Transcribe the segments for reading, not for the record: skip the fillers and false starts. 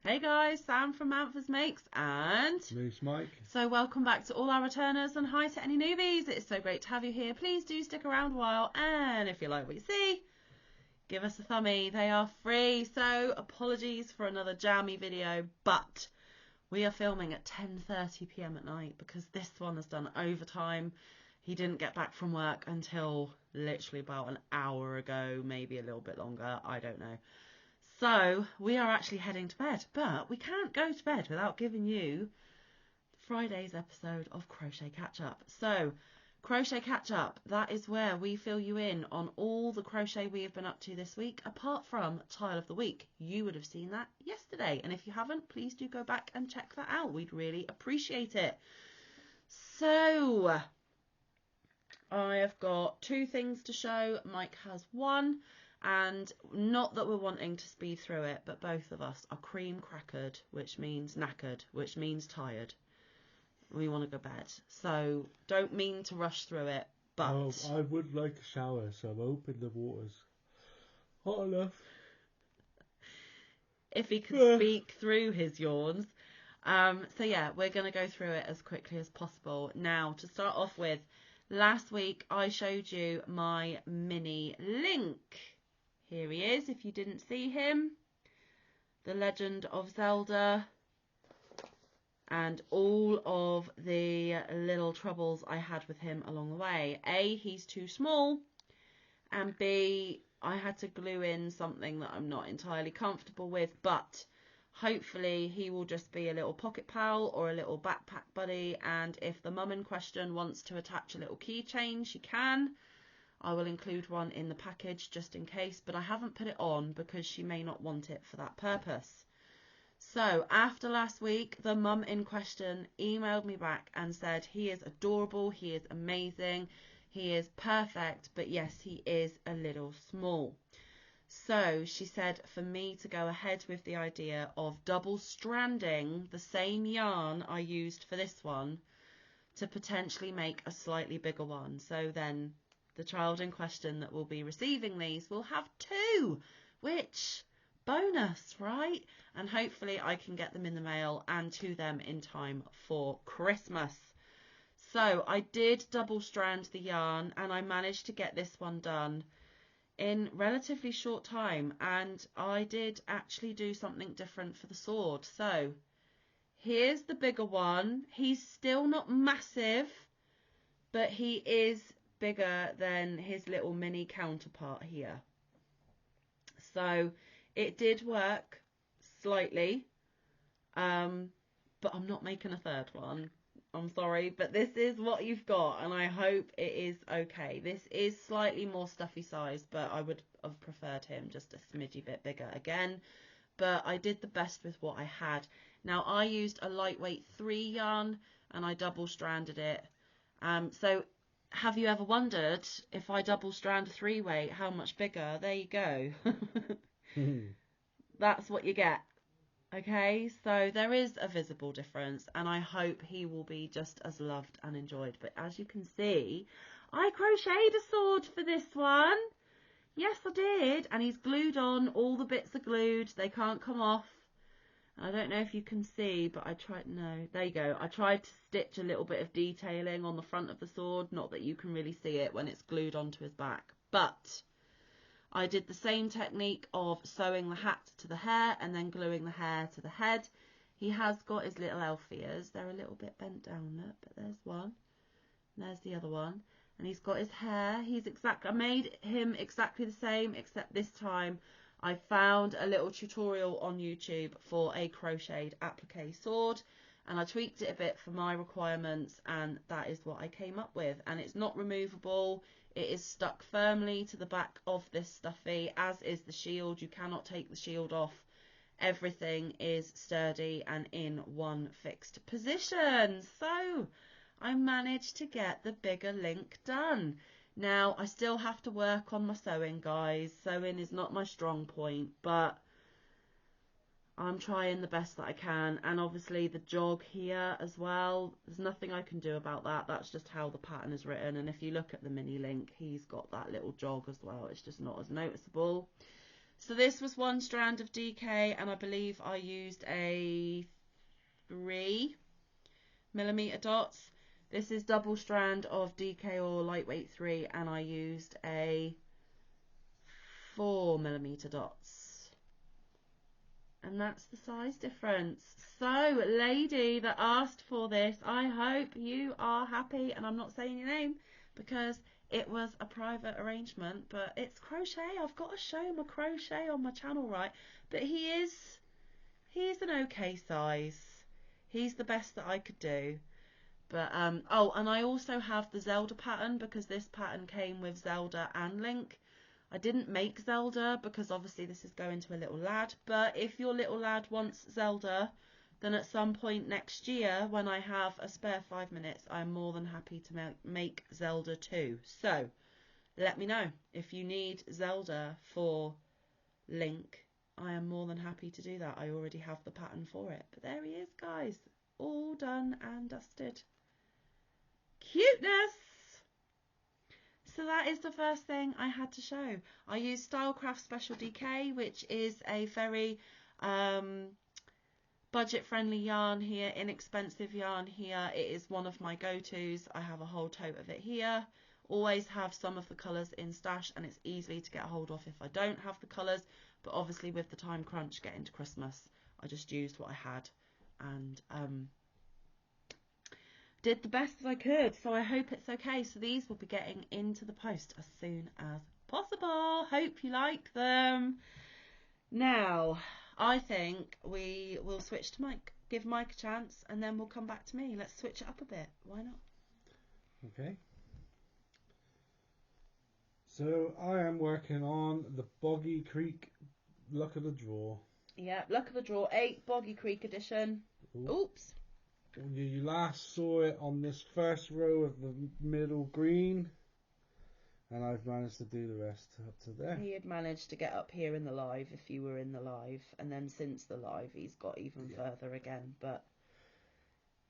Hey guys, Sam from Manfa's Makes and Moose Mike. So welcome back to all our returners and hi to any newbies. It's so great to have you here. Please do stick around a while, and if you like what you see, give us a thumbie. They are free. So apologies for another jammy video, but we are filming at 10:30 p.m. at night because this one has done overtime. He didn't get back from work until literally about an hour ago, maybe a little bit longer, I don't know. So we are actually heading to bed, but we can't go to bed without giving you Friday's episode of Crochet Catch Up. So Crochet Catch Up, that is where we fill you in on all the crochet we have been up to this week, apart from Tile of the Week. You would have seen that yesterday, and if you haven't, please do go back and check that out. We'd really appreciate it. So I have got two things to show. Mike has one. And not that we're wanting to speed through it, but both of us are cream crackered, which means knackered, which means tired. We want to go to bed. So don't mean to rush through it, but... Oh, I would like a shower, so I'm hoping the water's hot enough. If he could speak through his yawns. So yeah, we're going to go through it as quickly as possible. Now, to start off with, last week I showed you my mini Link. Here he is, if you didn't see him. The Legend of Zelda. And all of the little troubles I had with him along the way. A, he's too small. And B, I had to glue in something that I'm not entirely comfortable with. But hopefully he will just be a little pocket pal or a little backpack buddy. And if the mum in question wants to attach a little keychain, she can. I will include one in the package just in case, but I haven't put it on because she may not want it for that purpose. So after last week, the mum in question emailed me back and said he is adorable, he is amazing, he is perfect, but yes, he is a little small. So she said for me to go ahead with the idea of double stranding the same yarn I used for this one to potentially make a slightly bigger one. So then the child in question that will be receiving these will have two, which bonus, right? And hopefully I can get them in the mail and to them in time for Christmas. So I did double strand the yarn and I managed to get this one done in relatively short time, and I did actually do something different for the sword. So here's the bigger one. He's still not massive, but he is bigger than his little mini counterpart here. So it did work slightly, but I'm not making a third one. I'm sorry, but this is what you've got, and I hope it is okay. This is slightly more stuffy sized, but I would have preferred him just a smidgy bit bigger again. But I did the best with what I had. Now I used a lightweight 3 yarn and I double stranded it. So have you ever wondered if I double strand 3 weight, how much bigger? There you go. That's what you get. Okay, so there is a visible difference, and I hope he will be just as loved and enjoyed. But as you can see, I crocheted a sword for this one. Yes, I did. And he's glued on. All the bits are glued. They can't come off. I don't know if you can see, but I tried, no, there you go. I tried to stitch a little bit of detailing on the front of the sword, not that you can really see it when it's glued onto his back. But I did the same technique of sewing the hat to the hair and then gluing the hair to the head. He has got his little elf ears. They're a little bit bent down, look, but there's one. And there's the other one. And he's got his hair. I made him exactly the same, except this time I found a little tutorial on YouTube for a crocheted applique sword, and I tweaked it a bit for my requirements, and that is what I came up with. And it's not removable. It is stuck firmly to the back of this stuffy, as is the shield. You cannot take the shield off. Everything is sturdy and in one fixed position. So I managed to get the bigger Link done. Now, I still have to work on my sewing, guys. Sewing is not my strong point, but I'm trying the best that I can. And obviously the jog here as well, there's nothing I can do about that. That's just how the pattern is written. And if you look at the mini Link, he's got that little jog as well. It's just not as noticeable. So this was 1 strand of DK, and I believe I used a 3mm dots. This is double strand of DK or lightweight 3, and I used a 4mm dots. And that's the size difference. So, lady that asked for this, I hope you are happy. And I'm not saying your name because it was a private arrangement, but it's crochet. I've got to show my crochet on my channel, right? But he is an okay size. He's the best that I could do. But oh, and I also have the Zelda pattern because this pattern came with Zelda and Link. I didn't make Zelda because obviously this is going to a little lad, but if your little lad wants Zelda, then at some point next year when I have a spare 5 minutes, I'm more than happy to make Zelda too. So let me know if you need Zelda for Link. I am more than happy to do that. I already have the pattern for it. But there he is, guys, all done and dusted. Cuteness! So that is the first thing I had to show. I use Stylecraft Special DK, which is a very budget-friendly yarn here, inexpensive yarn here. It is one of my go-tos. I have a whole tote of it here. Always have some of the colours in stash, and it's easy to get a hold of if I don't have the colours. But obviously with the time crunch getting to Christmas, I just used what I had and did the best that I could, so I hope it's okay. So these will be getting into the post as soon as possible. Hope you like them. Now, I think we will switch to Mike. Give Mike a chance, and then we'll come back to me. Let's switch it up a bit. Why not? Okay. So I am working on the Boggy Creek Luck of the Draw. Yeah, Luck of the Draw 8, Boggy Creek edition. Oops. You last saw it on this first row of the middle green, and I've managed to do the rest up to there. He had managed to get up here in the live if you were in the live, and then since the live he's got even further again, but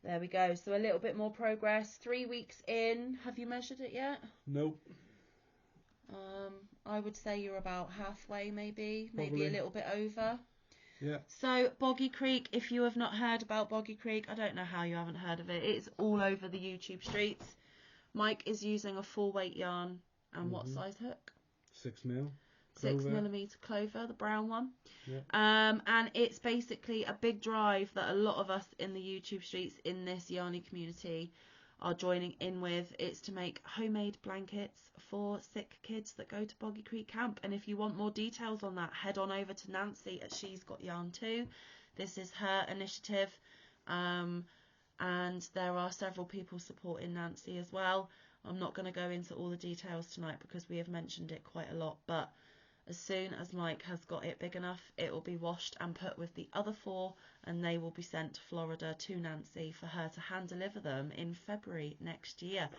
there we go. So a little bit more progress. 3 weeks in. Have you measured it yet? Nope. I would say you're about halfway, maybe Probably. a little bit over. Yeah. So Boggy Creek, if you have not heard about Boggy Creek, I don't know how you haven't heard of it. It's all over the YouTube streets. Mike is using a full weight yarn, and what size hook? 6mm. 6mm clover, the brown one. Yeah. And it's basically a big drive that a lot of us in the YouTube streets in this yarny community are joining in with. It's to make homemade blankets for sick kids that go to Boggy Creek Camp. And if you want more details on that, head on over to Nancy at She's Got Yarn Too. This is her initiative, and there are several people supporting Nancy as well. I'm not going to go into all the details tonight because we have mentioned it quite a lot, but as soon as Mike has got it big enough, it will be washed and put with the other 4, and they will be sent to Florida to Nancy for her to hand deliver them in February next year.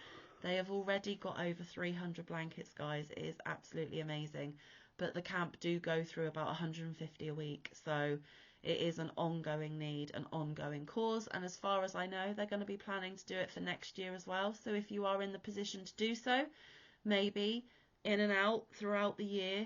They have already got over 300 blankets, guys. It is absolutely amazing. But the camp do go through about 150 a week, so it is an ongoing need, an ongoing cause, and as far as I know, they're going to be planning to do it for next year as well. So if you are in the position to do so, maybe in and out throughout the year,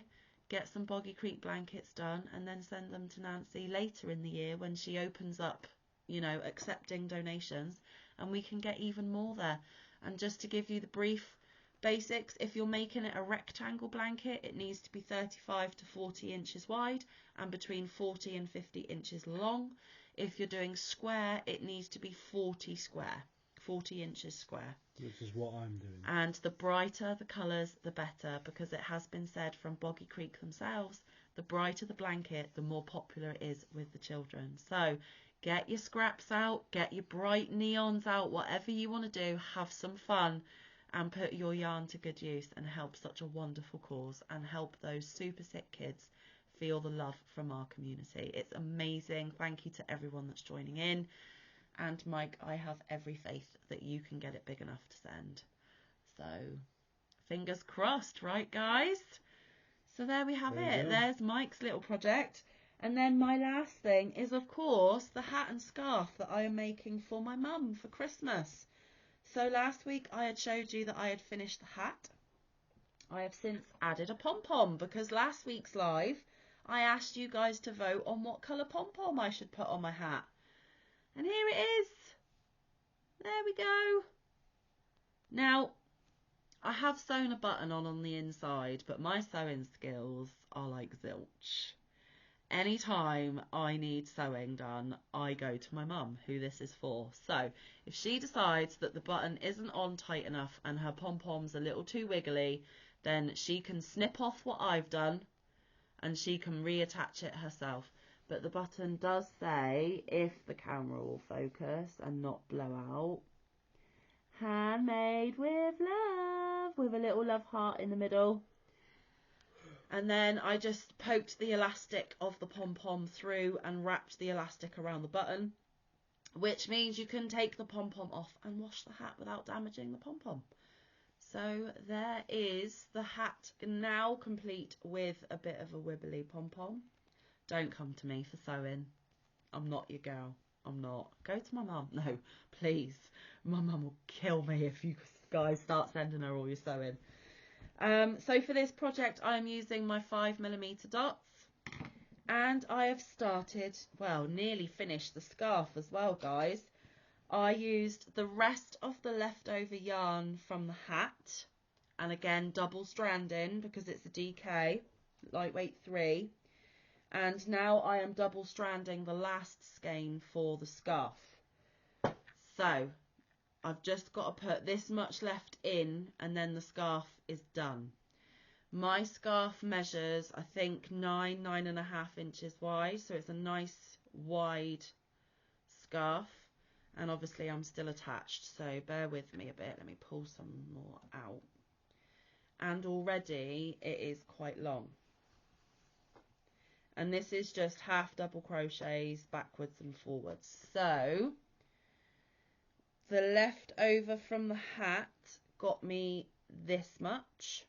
get some Boggy Creek blankets done and then send them to Nancy later in the year when she opens up, you know, accepting donations, and we can get even more there. And just to give you the brief basics, if you're making it a rectangle blanket, it needs to be 35 to 40 inches wide and between 40 and 50 inches long. If you're doing square, it needs to be 40 inches square. Which is what I'm doing. And the brighter the colours, the better, because it has been said from Boggy Creek themselves, the brighter the blanket, the more popular it is with the children. So get your scraps out, get your bright neons out, whatever you want to do, have some fun and put your yarn to good use and help such a wonderful cause and help those super sick kids feel the love from our community. It's amazing. Thank you to everyone that's joining in. And Mike, I have every faith that you can get it big enough to send. So fingers crossed, right guys? So there we have it. There's Mike's little project. And then my last thing is, of course, the hat and scarf that I am making for my mum for Christmas. So last week I had showed you that I had finished the hat. I have since added a pom-pom because last week's live I asked you guys to vote on what colour pom-pom I should put on my hat. And here it is. There we go. Now, I have sewn a button on the inside, but my sewing skills are like zilch. Anytime I need sewing done, I go to my mum, who this is for. So if she decides that the button isn't on tight enough and her pom-pom's a little too wiggly, then she can snip off what I've done and she can reattach it herself. But the button does say, if the camera will focus and not blow out, handmade with love, with a little love heart in the middle. And then I just poked the elastic of the pom-pom through and wrapped the elastic around the button, which means you can take the pom-pom off and wash the hat without damaging the pom-pom. So there is the hat, now complete with a bit of a wibbly pom-pom. Don't come to me for sewing. I'm not your girl. I'm not. Go to my mum. No, please. My mum will kill me if you guys start sending her all your sewing. So for this project, I'm using my 5mm dots, and I have started, well, nearly finished the scarf as well, guys. I used the rest of the leftover yarn from the hat, and again, double stranding because it's a DK, lightweight 3. And now I am double stranding the last skein for the scarf. So I've just got to put this much left in and then the scarf is done. My scarf measures, I think, 9.5 inches wide, so it's a nice wide scarf. And obviously I'm still attached, so bear with me a bit. Let me pull some more out. And already it is quite long. And this is just half double crochets backwards and forwards. So the leftover from the hat got me this much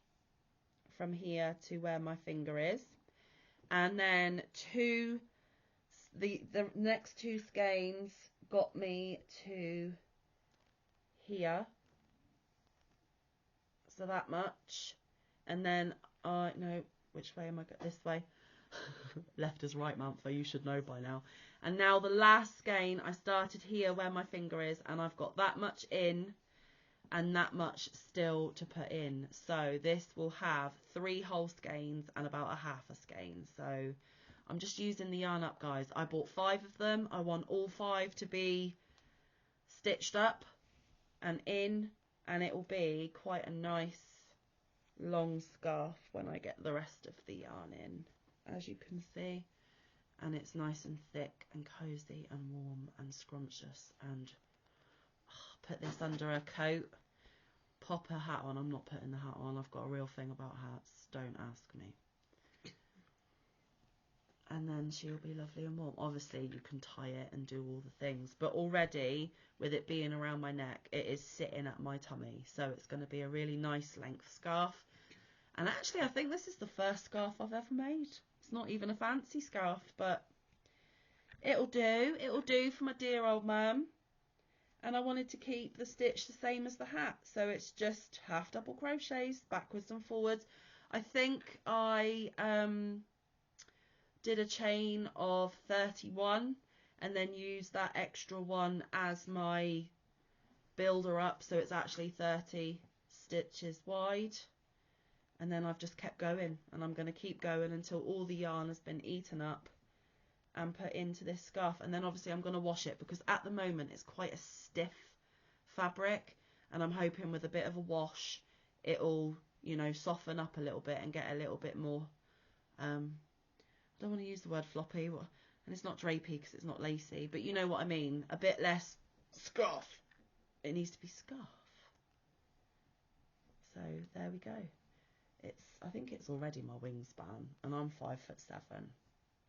from here to where my finger is, and then the next 2 skeins got me to here, so that much. And then no, which way am I going? This way. Left is right, Manfa, you should know by now. And now the last skein, I started here where my finger is, and I've got that much in and that much still to put in. So this will have 3 whole skeins and about a half a skein. So I'm just using the yarn up, guys. I bought 5 of them. I want all 5 to be stitched up and in, and it will be quite a nice long scarf when I get the rest of the yarn in, as you can see. And it's nice and thick and cozy and warm and scrumptious. And put this under a coat, pop a hat on. I'm not putting the hat on, I've got a real thing about hats, don't ask me. And then she'll be lovely and warm. Obviously you can tie it and do all the things, but already with it being around my neck, it is sitting at my tummy, so it's going to be a really nice length scarf. And actually I think this is the first scarf I've ever made. It's not even a fancy scarf, but it'll do for my dear old mum. And I wanted to keep the stitch the same as the hat, so it's just half double crochets backwards and forwards. I think I did a chain of 31 and then used that extra one as my builder up, so it's actually 30 stitches wide. And then I've just kept going, and I'm going to keep going until all the yarn has been eaten up and put into this scarf. And then obviously I'm going to wash it, because at the moment it's quite a stiff fabric, and I'm hoping with a bit of a wash it'll, you know, soften up a little bit and get a little bit more I don't want to use the word floppy, and it's not drapey because it's not lacy, but you know what I mean, a bit less scarf. It needs to be scarf. So there we go. I think it's already my wingspan, and I'm 5'7".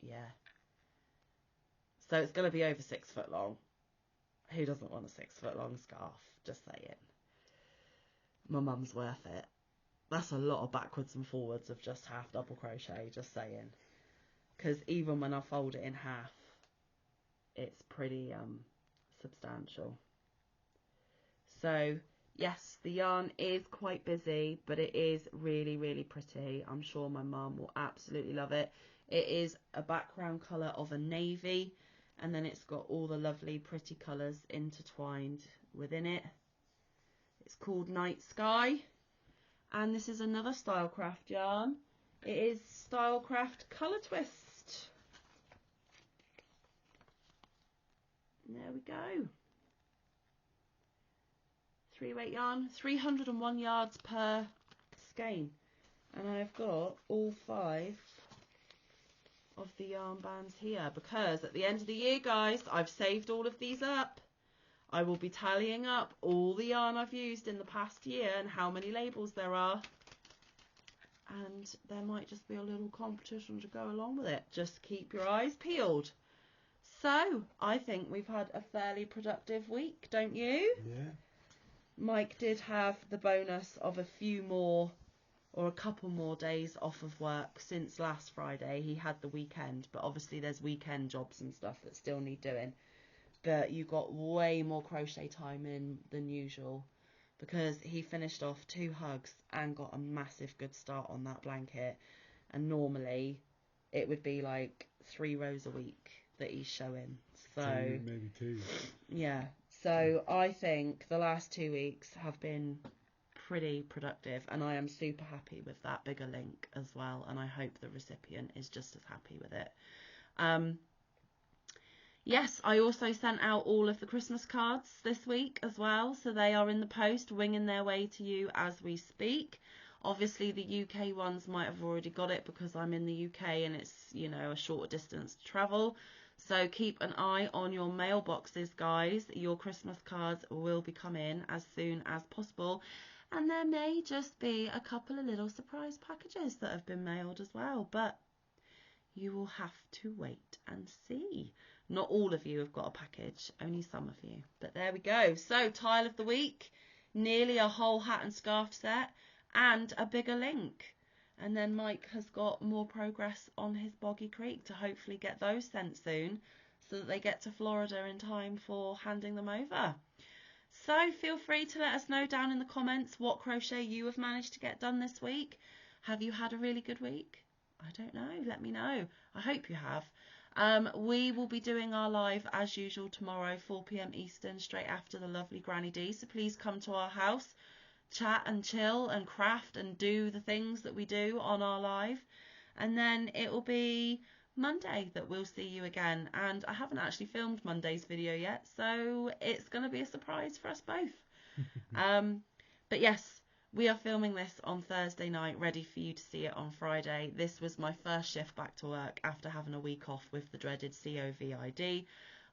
Yeah. So it's going to be over 6 foot long. Who doesn't want a 6 foot long scarf? Just saying. My mum's worth it. That's a lot of backwards and forwards of just half double crochet, just saying. Because even when I fold it in half, it's pretty substantial. So yes, the yarn is quite busy, but it is really, really pretty. I'm sure my mum will absolutely love it. It is a background colour of a navy, and then it's got all the lovely pretty colours intertwined within it. It's called Night Sky, and this is another Stylecraft yarn. It is Stylecraft Colour Twist. There we go. 3-weight yarn, 301 yards per skein, and I've got all 5 of the yarn bands here because at the end of the year, guys, I've saved all of these up. I will be tallying up all the yarn I've used in the past year and how many labels there are, and there might just be a little competition to go along with it. Just keep your eyes peeled. So I think we've had a fairly productive week, don't you? Yeah. Mike did have the bonus of a few more or a couple more days off of work since last Friday. He had the weekend, but obviously there's weekend jobs and stuff that still need doing. But you got way more crochet time in than usual because he finished off 2 hugs and got a massive good start on that blanket. And normally it would be like 3 rows a week that he's showing. So maybe 2. Yeah. So I think the last 2 weeks have been pretty productive, and I am super happy with that bigger link as well, and I hope the recipient is just as happy with it. Yes, I also sent out all of the Christmas cards this week as well, so they are in the post, winging their way to you as we speak. Obviously the UK ones might have already got it because I'm in the UK and it's, you know, a shorter distance to travel. So keep an eye on your mailboxes, guys. Your Christmas cards will be coming as soon as possible. And there may just be a couple of little surprise packages that have been mailed as well. But you will have to wait and see. Not all of you have got a package, only some of you. But there we go. So tile of the week, nearly a whole hat and scarf set and a bigger link. And then Mike has got more progress on his Boggy Creek to hopefully get those sent soon so that they get to Florida in time for handing them over. So feel free to let us know down in the comments what crochet you have managed to get done this week. Have you had a really good week? I don't know. Let me know. I hope you have. We will be doing our live as usual tomorrow, 4 p.m. Eastern, straight after the lovely Granny D. So please come to our house, chat and chill and craft and do the things that we do on our live, and then it will be Monday that we'll see you again. And I haven't actually filmed Monday's video yet, so it's going to be a surprise for us both. But yes, we are filming this on Thursday night, ready for you to see it on Friday. This was my first shift back to work after having a week off with the dreaded COVID.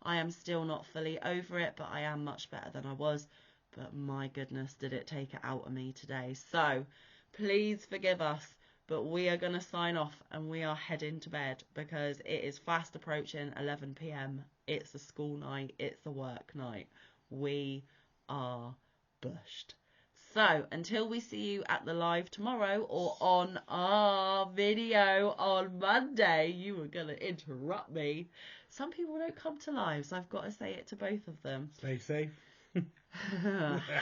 I am still not fully over it, but I am much better than I was. But my goodness, did it take it out of me today. So please forgive us, but we are going to sign off and we are heading to bed because it is fast approaching 11 p.m. It's a school night. It's a work night. We are bushed. So until we see you at the live tomorrow or on our video on Monday, you were going to interrupt me. Some people don't come to live, so I've got to say it to both of them. Stay safe.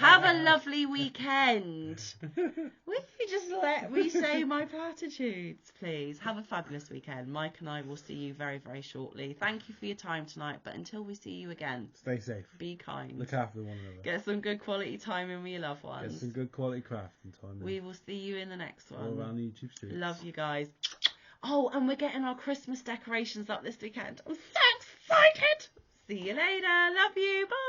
Have a lovely weekend. Will you just let me say my platitudes, please? Have a fabulous weekend. Mike and I will see you very, very shortly. Thank you for your time tonight, but until we see you again, stay safe. Be kind. Look after one another. Get some good quality time in with your loved ones. Get some good quality craft and time in. We will see you in the next one. All around the YouTube streets. Love you guys. Oh, and we're getting our Christmas decorations up this weekend. I'm so excited. See you later. Love you. Bye.